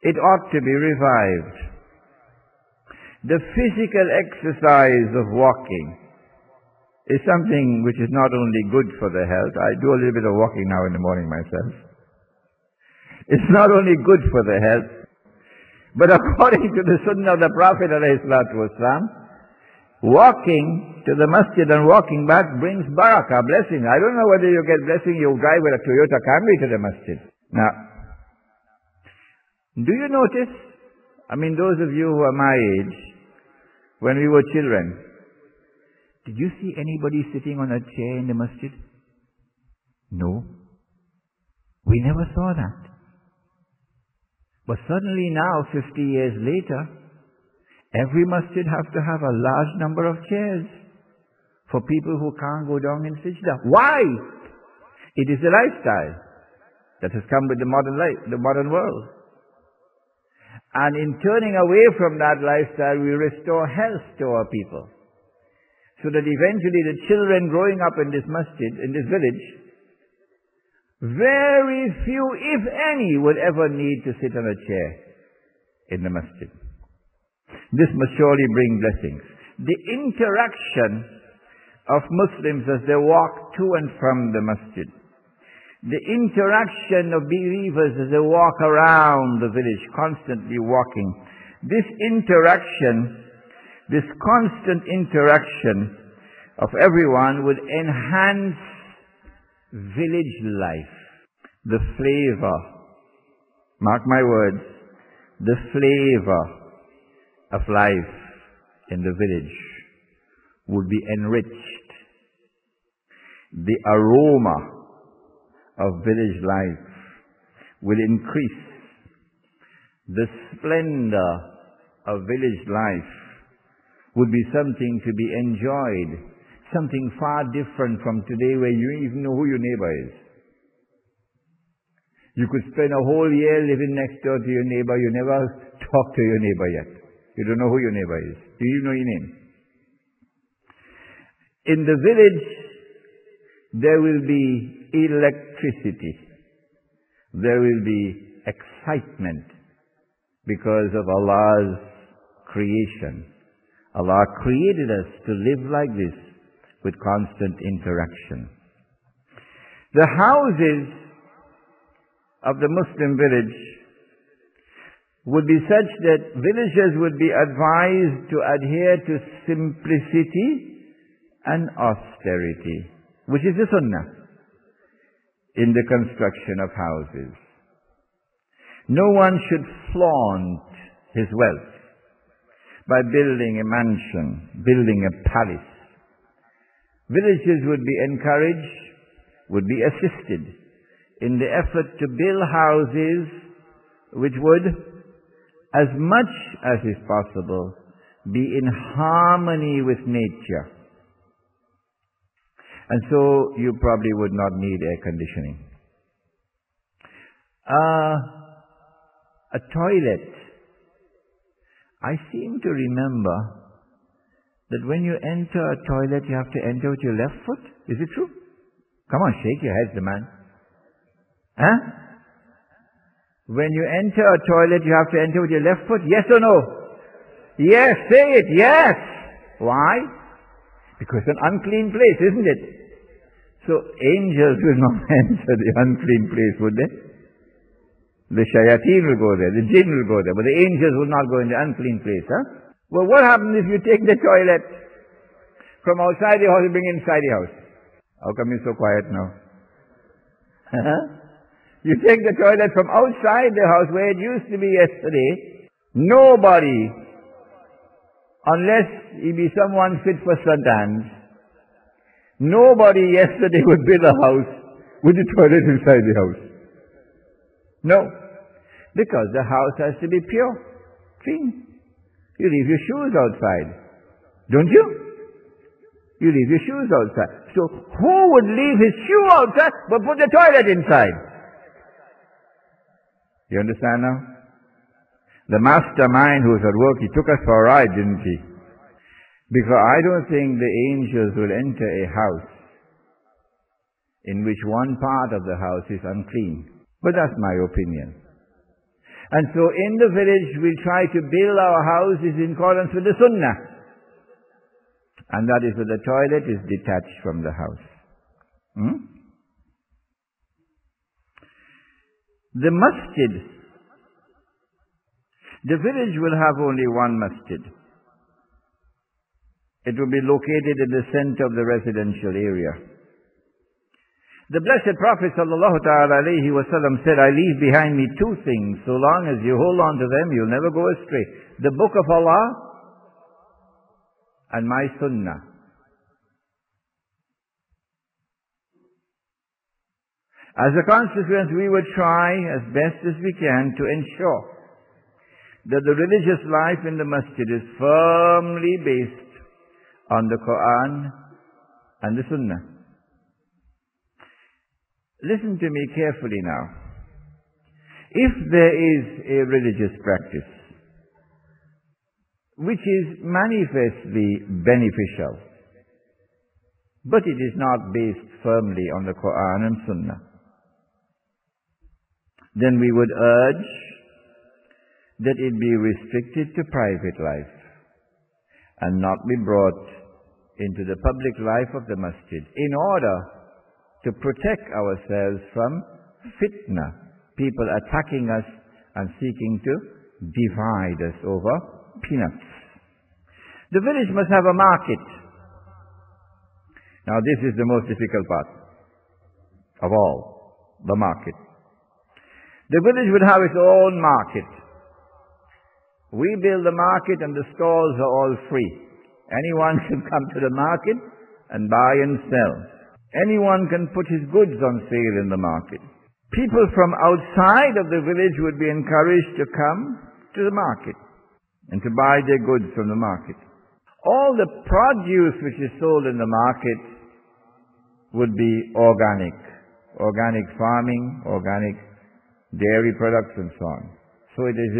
It ought to be revived. The physical exercise of walking is something which is not only good for the health. I do a little bit of walking now in the morning myself. It's not only good for the health, but according to the sunnah of the Prophet ﷺ, walking to the masjid and walking back brings barakah, blessing. I don't know whether you get blessing, you drive with a Toyota Camry to the masjid. Now, do you notice, those of you who are my age, when we were children, did you see anybody sitting on a chair in the masjid? No. We never saw that. But suddenly now, 50 years later, every masjid has to have a large number of chairs for people who can't go down in sajda. Why? It is a lifestyle that has come with the modern life, the modern world. And in turning away from that lifestyle, we restore health to our people. So that eventually the children growing up in this masjid, in this village, very few, if any, would ever need to sit on a chair in the masjid. This must surely bring blessings. The interaction of Muslims as they walk to and from the masjid. The interaction of believers as they walk around the village, constantly walking. This interaction, this constant interaction of everyone would enhance village life. The flavor, mark my words, the flavor of life in the village would be enriched. The aroma of village life will increase. The splendor of village life would be something to be enjoyed, something far different from today where you don't even know who your neighbor is. You could spend a whole year living next door to your neighbor, you never talk to your neighbor yet. You don't know who your neighbor is. Do you know your name? In the village, there will be electricity. There will be excitement because of Allah's creation. Allah created us to live like this with constant interaction. The houses of the Muslim village would be such that villagers would be advised to adhere to simplicity and austerity, which is the sunnah in the construction of houses. No one should flaunt his wealth by building a mansion, building a palace. Villagers would be encouraged, would be assisted in the effort to build houses which would, as much as is possible, be in harmony with nature. And so you probably would not need air conditioning. A toilet. I seem to remember that when you enter a toilet, you have to enter with your left foot. Is it true? Come on, shake your head, the man. Huh? When you enter a toilet, you have to enter with your left foot. Yes or no? Yes, say it. Yes. Why? Because it's an unclean place, isn't it? So angels will not enter the unclean place, would they? The shayateen will go there, the jinn will go there, but the angels will not go in the unclean place, huh? Well, what happens if you take the toilet from outside the house and bring it inside the house? How come you're so quiet now? You take the toilet from outside the house where it used to be yesterday. Nobody, unless he be someone fit for santans, nobody yesterday would build a house with the toilet inside the house. No. Because the house has to be pure, clean. You leave your shoes outside. Don't you? You leave your shoes outside. So who would leave his shoe outside but put the toilet inside? You understand now? The mastermind who was at work, he took us for a ride, didn't he? Because I don't think the angels will enter a house in which one part of the house is unclean. But that's my opinion. And so in the village we try to build our houses in accordance with the Sunnah. And that is that the toilet is detached from the house. The masjid. The village will have only one masjid. It will be located in the center of the residential area. The Blessed Prophet ﷺ said, I leave behind me two things. So long as you hold on to them, you'll never go astray. The Book of Allah and my Sunnah. As a consequence, we would try as best as we can to ensure that the religious life in the masjid is firmly based on the Quran and the Sunnah. Listen to me carefully now. If there is a religious practice which is manifestly beneficial, but it is not based firmly on the Quran and Sunnah, then we would urge that it be restricted to private life and not be brought into the public life of the masjid in order to protect ourselves from fitna, people attacking us and seeking to divide us over peanuts. The village must have a market. Now this is the most difficult part of all, the market. The village would have its own market. We build the market and the stalls are all free. Anyone can come to the market and buy and sell. Anyone can put his goods on sale in the market. People from outside of the village would be encouraged to come to the market and to buy their goods from the market. All the produce which is sold in the market would be organic. Organic farming, organic dairy products and so on. So it is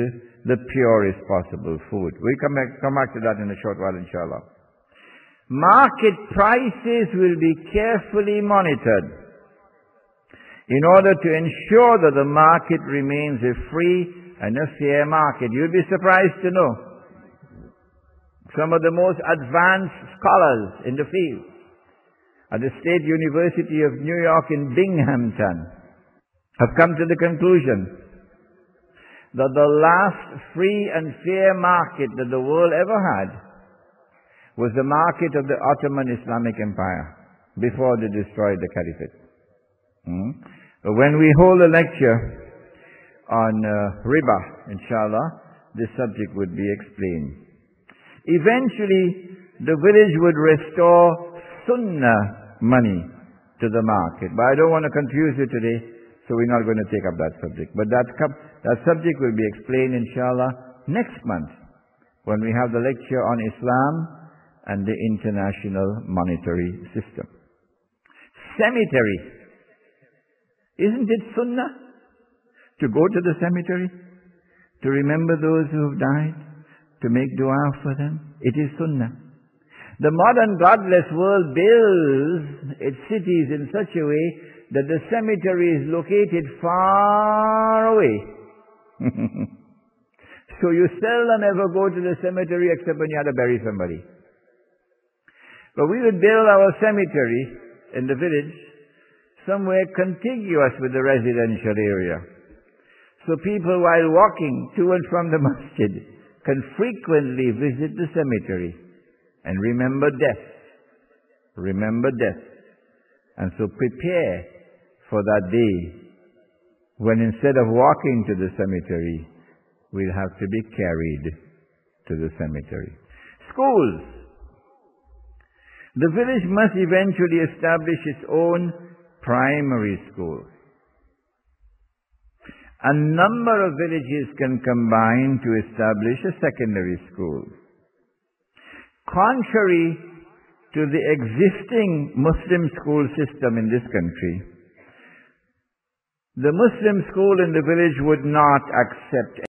the purest possible food. We'll come back to that in a short while, inshallah. Market prices will be carefully monitored in order to ensure that the market remains a free and a fair market. You'll be surprised to know some of the most advanced scholars in the field at the State University of New York in Binghamton have come to the conclusion that the last free and fair market that the world ever had was the market of the Ottoman Islamic Empire before they destroyed the Caliphate. But when we hold a lecture on riba, inshallah, this subject would be explained. Eventually, the village would restore sunnah money to the market. But I don't want to confuse you today, so we're not going to take up that subject. But that subject will be explained, inshallah, next month when we have the lecture on Islam and the international monetary system. Cemetery. Isn't it sunnah to go to the cemetery, to remember those who have died, to make dua for them? It is sunnah. The modern godless world builds its cities in such a way that the cemetery is located far away. So you seldom ever go to the cemetery except when you have to bury somebody. But we would build our cemetery in the village somewhere contiguous with the residential area. So people, while walking to and from the masjid, can frequently visit the cemetery and remember death. Remember death. And so prepare for that day when instead of walking to the cemetery, we'll have to be carried to the cemetery. Schools. The village must eventually establish its own primary school. A number of villages can combine to establish a secondary school. Contrary to the existing Muslim school system in this country, the Muslim school in the village would not accept